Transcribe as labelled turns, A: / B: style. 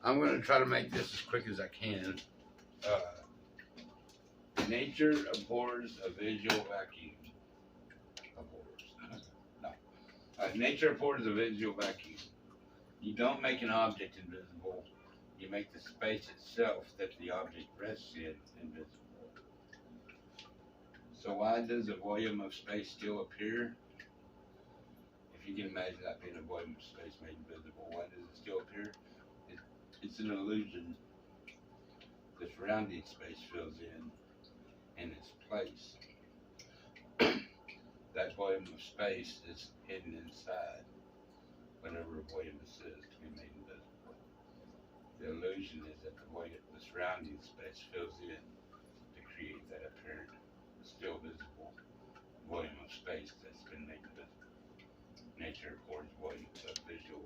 A: I'm going to try to make this as quick as I can. Nature abhors a visual vacuum. Abhors. No. Nature abhors a visual vacuum. You don't make an object invisible. You make the space itself that the object rests in invisible. So why does a volume of space still appear? If you can imagine that being a volume of space made invisible, why does it still appear? It's an illusion. The surrounding space fills in its place. That volume of space is hidden inside whatever volume this is to be made invisible. The illusion is that the surrounding space fills in to create that apparent, still visible volume of space that's been made invisible. Nature abhors volume of visual